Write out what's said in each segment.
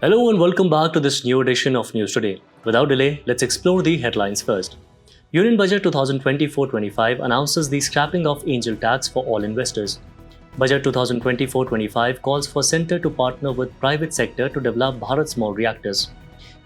Hello and welcome back to this new edition of News Today. Without delay, let's explore the headlines first. Union Budget 2024-25 announces the scrapping of angel tax for all investors. Budget 2024-25 calls for Centre to partner with private sector to develop Bharat small reactors.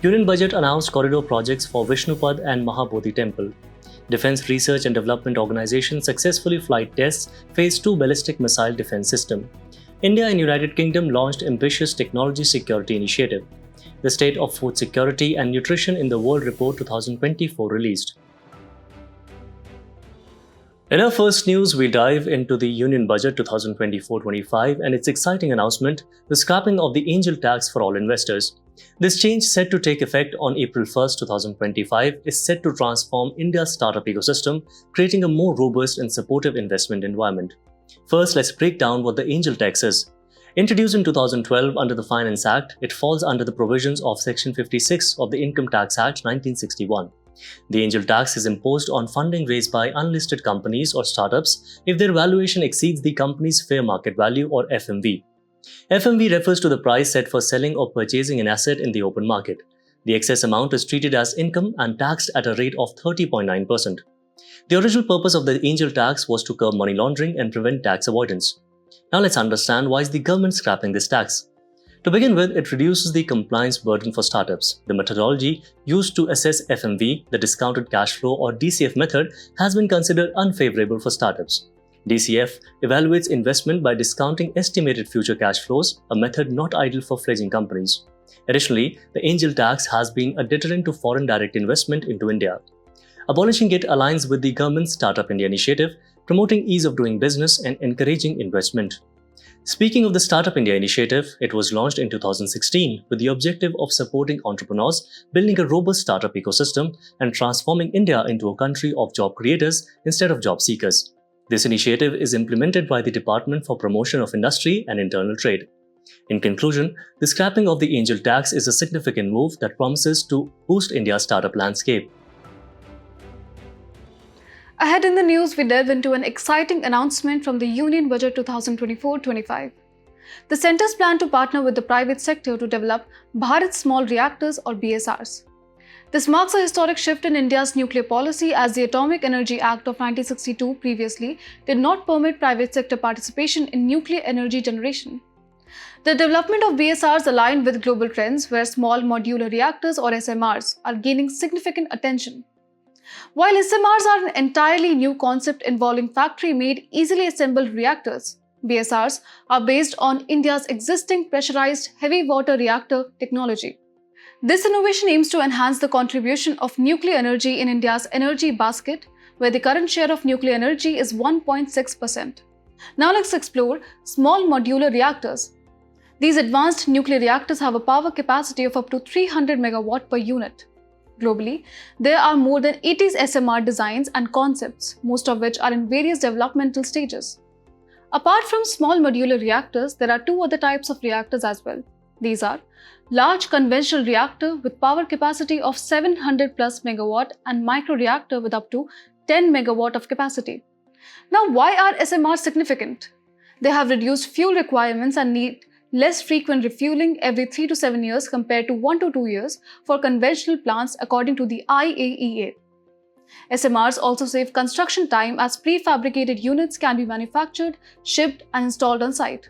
Union Budget announced corridor projects for Vishnupad and Mahabodhi Temple. Defence Research and Development Organisation successfully flight tests Phase 2 ballistic missile defence system. India and United Kingdom launched ambitious technology security initiative. The State of Food Security and Nutrition in the World Report 2024 released. In our first news, we dive into the Union Budget 2024-25 and its exciting announcement, the scrapping of the angel tax for all investors. This change, set to take effect on April 1, 2025, is set to transform India's startup ecosystem, creating a more robust and supportive investment environment. First, let's break down what the angel tax is. Introduced in 2012 under the Finance Act, it falls under the provisions of Section 56 of the Income Tax Act 1961. The angel tax is imposed on funding raised by unlisted companies or startups if their valuation exceeds the company's fair market value or FMV. FMV refers to the price set for selling or purchasing an asset in the open market. The excess amount is treated as income and taxed at a rate of 30.9%. The original purpose of the angel tax was to curb money laundering and prevent tax avoidance. Now let's understand why is the government scrapping this tax. To begin with, it reduces the compliance burden for startups. The methodology used to assess FMV, the discounted cash flow or DCF method, has been considered unfavorable for startups. DCF evaluates investment by discounting estimated future cash flows, a method not ideal for fledgling companies. Additionally, the angel tax has been a deterrent to foreign direct investment into India. Abolishing it aligns with the government's Startup India initiative, promoting ease of doing business and encouraging investment. Speaking of the Startup India initiative, it was launched in 2016 with the objective of supporting entrepreneurs, building a robust startup ecosystem, and transforming India into a country of job creators instead of job seekers. This initiative is implemented by the Department for Promotion of Industry and Internal Trade. In conclusion, the scrapping of the angel tax is a significant move that promises to boost India's startup landscape. Ahead in the news, we delve into an exciting announcement from the Union Budget 2024-25. The Centre's plan to partner with the private sector to develop Bharat Small Reactors or BSRs. This marks a historic shift in India's nuclear policy as the Atomic Energy Act of 1962 previously did not permit private sector participation in nuclear energy generation. The development of BSRs aligned with global trends where small modular reactors or SMRs are gaining significant attention. While SMRs are an entirely new concept involving factory-made, easily assembled reactors, BSRs are based on India's existing pressurized heavy water reactor technology. This innovation aims to enhance the contribution of nuclear energy in India's energy basket, where the current share of nuclear energy is 1.6%. Now let's explore small modular reactors. These advanced nuclear reactors have a power capacity of up to 300 megawatt per unit. Globally, there are more than 80 SMR designs and concepts, most of which are in various developmental stages. Apart from small modular reactors, there are two other types of reactors as well. These are large conventional reactor with power capacity of 700 plus megawatt and micro reactor with up to 10 megawatt of capacity. Now, why are SMRs significant? They have reduced fuel requirements and need less frequent refueling every 3 to 7 years compared to 1 to 2 years for conventional plants according to the IAEA. SMRs also save construction time as prefabricated units can be manufactured, shipped and installed on site.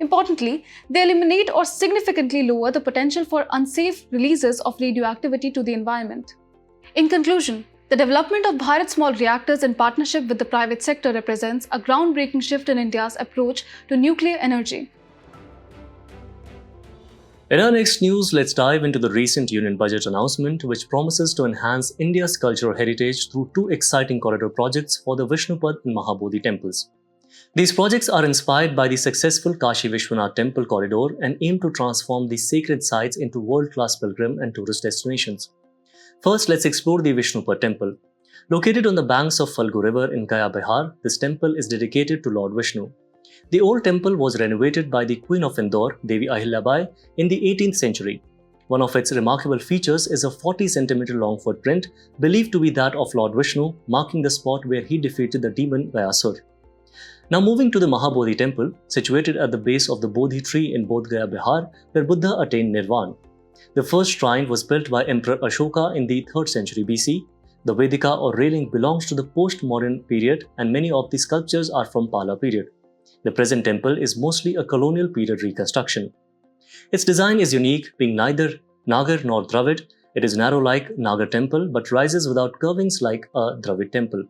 Importantly, they eliminate or significantly lower the potential for unsafe releases of radioactivity to the environment. In conclusion, the development of Bharat small reactors in partnership with the private sector represents a groundbreaking shift in India's approach to nuclear energy. In our next news, let's dive into the recent Union Budget announcement, which promises to enhance India's cultural heritage through two exciting corridor projects for the Vishnupad and Mahabodhi temples. These projects are inspired by the successful Kashi Vishwanath temple corridor and aim to transform these sacred sites into world-class pilgrim and tourist destinations. First, let's explore the Vishnupad temple. Located on the banks of Falgu River in Gaya, Bihar, this temple is dedicated to Lord Vishnu. The old temple was renovated by the Queen of Indore, Devi Ahilyabai, in the 18th century. One of its remarkable features is a 40-centimeter long footprint believed to be that of Lord Vishnu, marking the spot where he defeated the demon Vyasur. Now moving to the Mahabodhi temple, situated at the base of the Bodhi tree in Bodh Gaya, Bihar, where Buddha attained Nirvana. The first shrine was built by Emperor Ashoka in the 3rd century BC. The Vedika or railing belongs to the post-modern period and many of the sculptures are from Pala period. The present temple is mostly a colonial period reconstruction. Its design is unique, being neither Nagar nor Dravid. It is narrow like Nagar temple but rises without curvings like a Dravid temple.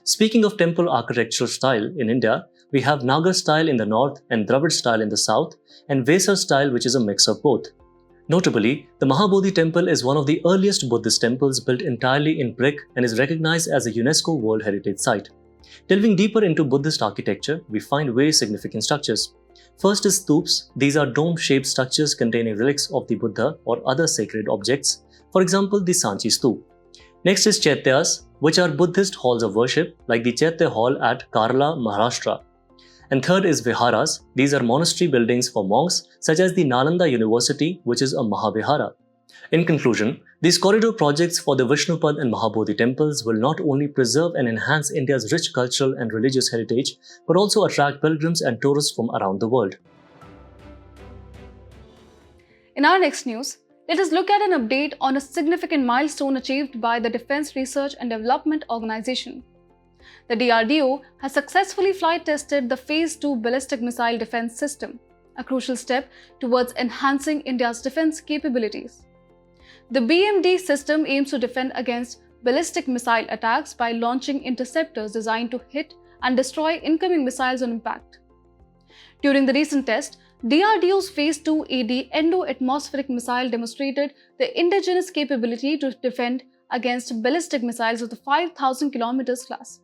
Speaking of temple architectural style in India, we have Nagar style in the north and Dravid style in the south and Vesar style, which is a mix of both. Notably, the Mahabodhi temple is one of the earliest Buddhist temples built entirely in brick and is recognized as a UNESCO World Heritage Site. Delving deeper into Buddhist architecture, we find very significant structures. First is stupas. These are dome-shaped structures containing relics of the Buddha or other sacred objects, for example the Sanchi Stupa. Next is chaityas, which are Buddhist halls of worship like the Chaitya Hall at Karla, Maharashtra. And third is viharas. These are monastery buildings for monks such as the Nalanda University, which is a Mahavihara. In conclusion, these corridor projects for the Vishnupad and Mahabodhi temples will not only preserve and enhance India's rich cultural and religious heritage, but also attract pilgrims and tourists from around the world. In our next news, let us look at an update on a significant milestone achieved by the Defense Research and Development Organization. The DRDO has successfully flight tested the Phase 2 ballistic missile defense system, a crucial step towards enhancing India's defense capabilities. The BMD system aims to defend against ballistic missile attacks by launching interceptors designed to hit and destroy incoming missiles on impact. During the recent test, DRDO's Phase 2 AD Endo-atmospheric missile demonstrated the indigenous capability to defend against ballistic missiles of the 5,000 km class.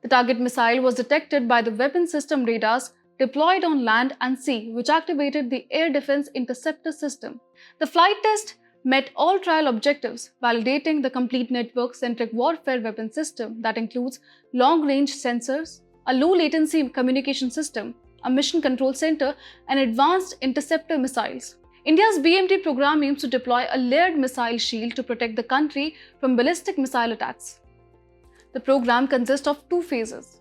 The target missile was detected by the weapon system radars deployed on land and sea, which activated the air defense interceptor system. The flight test met all trial objectives, validating the complete network-centric warfare weapon system that includes long-range sensors, a low-latency communication system, a mission control center, and advanced interceptor missiles. India's BMD program aims to deploy a layered missile shield to protect the country from ballistic missile attacks. The program consists of 2 phases.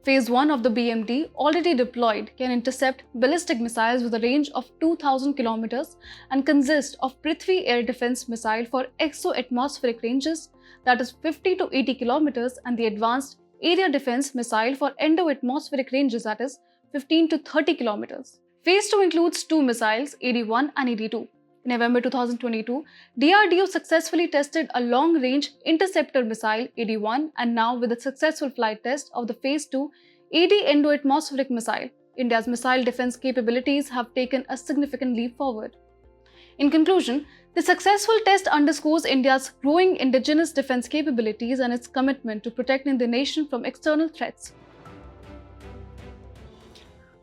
Phase 1 of the BMD, already deployed, can intercept ballistic missiles with a range of 2,000 km and consists of Prithvi air defense missile for exo-atmospheric ranges, that is 50 to 80 km, and the advanced area defense missile for endo-atmospheric ranges, that is 15 to 30 km. Phase 2 includes 2 missiles, AD-1 and AD-2. In November 2022, DRDO successfully tested a long-range interceptor missile, AD-1, and now with the successful flight test of the Phase 2 AD Endo-atmospheric missile, India's missile defense capabilities have taken a significant leap forward. In conclusion, the successful test underscores India's growing indigenous defense capabilities and its commitment to protecting the nation from external threats.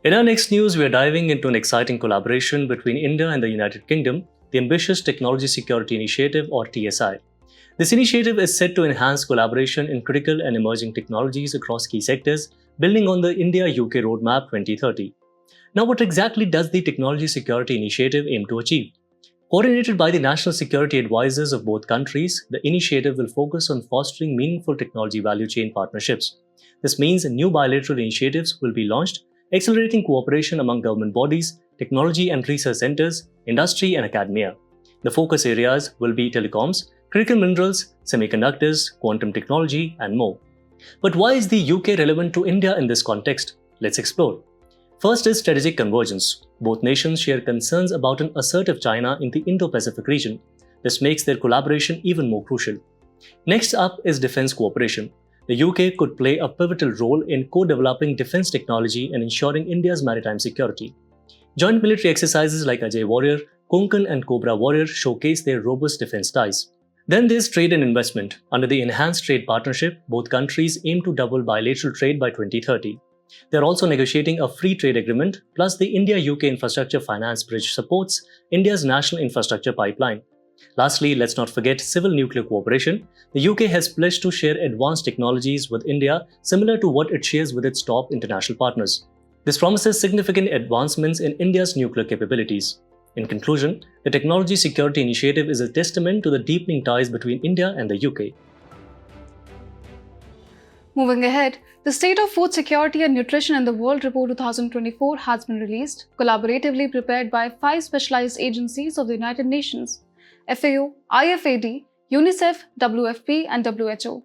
In our next news, we are diving into an exciting collaboration between India and the United Kingdom, the Ambitious Technology Security Initiative or TSI. This initiative is set to enhance collaboration in critical and emerging technologies across key sectors, building on the India-UK Roadmap 2030. Now, what exactly does the Technology Security Initiative aim to achieve? Coordinated by the National Security Advisors of both countries, the initiative will focus on fostering meaningful technology value chain partnerships. This means new bilateral initiatives will be launched, accelerating cooperation among government bodies, technology and research centers, industry and academia. The focus areas will be telecoms, critical minerals, semiconductors, quantum technology, and more. But why is the UK relevant to India in this context? Let's explore. First is strategic convergence. Both nations share concerns about an assertive China in the Indo-Pacific region. This makes their collaboration even more crucial. Next up is defense cooperation. The UK could play a pivotal role in co-developing defense technology and ensuring India's maritime security. Joint military exercises like Ajay Warrior, Konkan and Cobra Warrior showcase their robust defense ties. Then there's trade and investment. Under the Enhanced Trade Partnership, both countries aim to double bilateral trade by 2030. They're also negotiating a free trade agreement, plus the India-UK Infrastructure Finance Bridge supports India's national infrastructure pipeline. Lastly, let's not forget civil nuclear cooperation. The UK has pledged to share advanced technologies with India, similar to what it shares with its top international partners. This promises significant advancements in India's nuclear capabilities. In conclusion, the Technology Security Initiative is a testament to the deepening ties between India and the UK. Moving ahead, the State of Food Security and Nutrition in the World Report 2024 has been released, collaboratively prepared by 5 specialized agencies of the United Nations: FAO, IFAD, UNICEF, WFP, and WHO.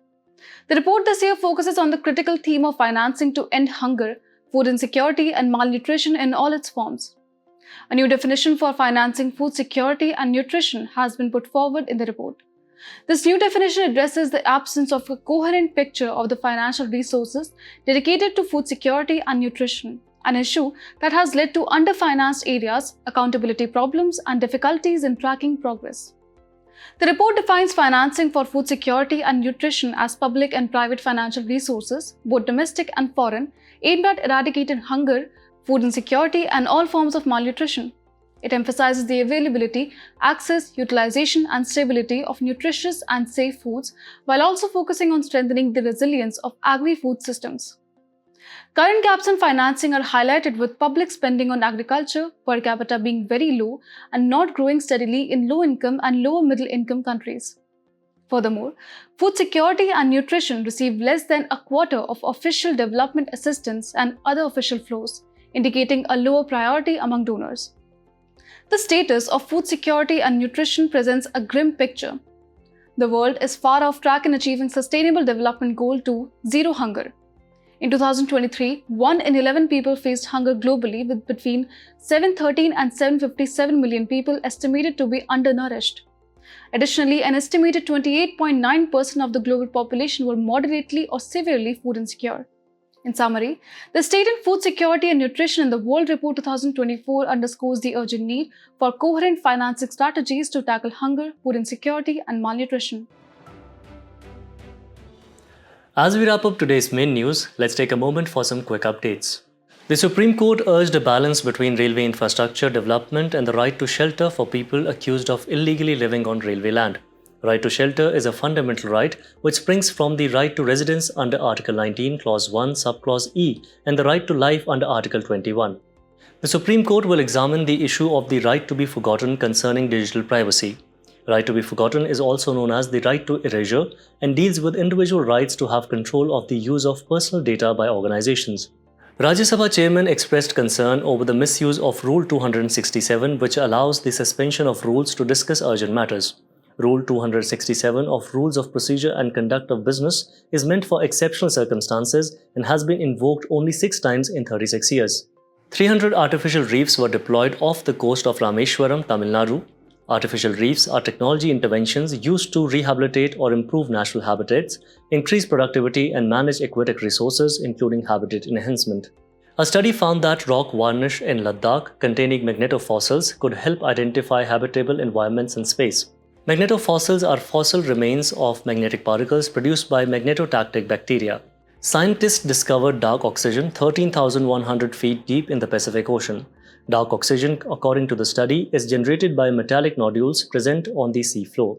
The report this year focuses on the critical theme of financing to end hunger, food insecurity, and malnutrition in all its forms. A new definition for financing food security and nutrition has been put forward in the report. This new definition addresses the absence of a coherent picture of the financial resources dedicated to food security and nutrition, an issue that has led to underfinanced areas, accountability problems, and difficulties in tracking progress. The report defines financing for food security and nutrition as public and private financial resources, both domestic and foreign, aimed at eradicating hunger, food insecurity, and all forms of malnutrition. It emphasizes the availability, access, utilization, and stability of nutritious and safe foods, while also focusing on strengthening the resilience of agri-food systems. Current gaps in financing are highlighted, with public spending on agriculture per capita being very low and not growing steadily in low-income and lower-middle-income countries. Furthermore, food security and nutrition receive less than a quarter of official development assistance and other official flows, indicating a lower priority among donors. The status of food security and nutrition presents a grim picture. The world is far off track in achieving Sustainable Development Goal 2, Zero Hunger. In 2023, 1 in 11 people faced hunger globally, with between 713 and 757 million people estimated to be undernourished. Additionally, an estimated 28.9% of the global population were moderately or severely food insecure. In summary, the State in Food Security and Nutrition in the World Report 2024 underscores the urgent need for coherent financing strategies to tackle hunger, food insecurity, and malnutrition. As we wrap up today's main news, let's take a moment for some quick updates. The Supreme Court urged a balance between railway infrastructure development and the right to shelter for people accused of illegally living on railway land. Right to shelter is a fundamental right which springs from the right to residence under Article 19, Clause 1, Subclause E, and the right to life under Article 21. The Supreme Court will examine the issue of the right to be forgotten concerning digital privacy. Right to be forgotten is also known as the right to erasure and deals with individual rights to have control of the use of personal data by organizations. Rajya Sabha Chairman expressed concern over the misuse of Rule 267, which allows the suspension of rules to discuss urgent matters. Rule 267 of Rules of Procedure and Conduct of Business is meant for exceptional circumstances and has been invoked only 6 times in 36 years. 300 artificial reefs were deployed off the coast of Rameshwaram, Tamil Nadu. Artificial reefs are technology interventions used to rehabilitate or improve natural habitats, increase productivity, and manage aquatic resources, including habitat enhancement. A study found that rock varnish in Ladakh containing magnetofossils could help identify habitable environments in space. Magnetofossils are fossil remains of magnetic particles produced by magnetotactic bacteria. Scientists discovered dark oxygen 13,100 feet deep in the Pacific Ocean. Dark oxygen, according to the study, is generated by metallic nodules present on the sea floor.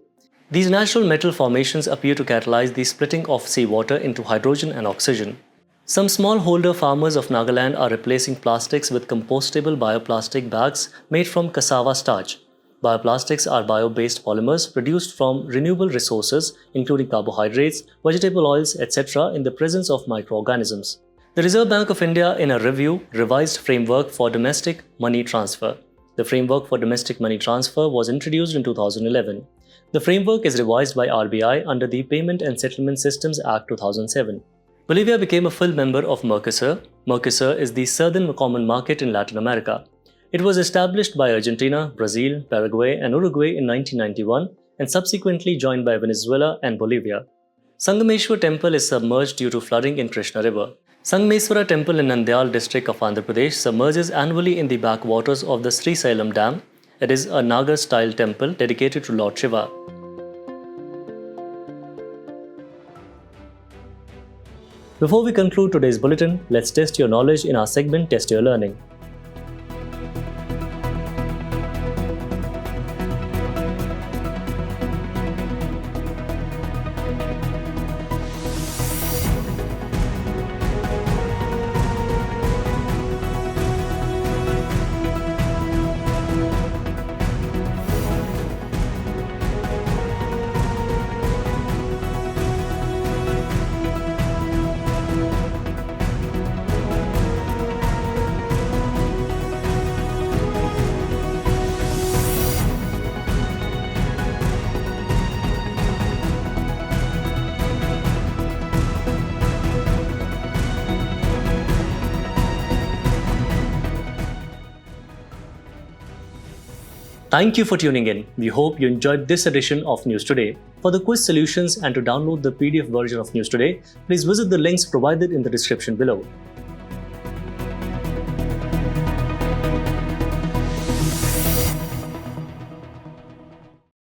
These natural metal formations appear to catalyze the splitting of seawater into hydrogen and oxygen. Some smallholder farmers of Nagaland are replacing plastics with compostable bioplastic bags made from cassava starch. Bioplastics are bio-based polymers produced from renewable resources, including carbohydrates, vegetable oils, etc., in the presence of microorganisms. The Reserve Bank of India, in a review, revised framework for domestic money transfer. The framework for domestic money transfer was introduced in 2011. The framework is revised by RBI under the Payment and Settlement Systems Act 2007. Bolivia became a full member of Mercosur. Mercosur is the southern common market in Latin America. It was established by Argentina, Brazil, Paraguay, and Uruguay in 1991 and subsequently joined by Venezuela and Bolivia. Sangameshwar Temple is submerged due to flooding in Krishna River. Sangameswara Temple in Nandyal district of Andhra Pradesh submerges annually in the backwaters of the Sri Sailam Dam. It is a Nagar-style temple dedicated to Lord Shiva. Before we conclude today's bulletin, let's test your knowledge in our segment Test Your Learning. Thank you for tuning in. We hope you enjoyed this edition of News Today. For the quiz solutions and to download the PDF version of News Today, please visit the links provided in the description below.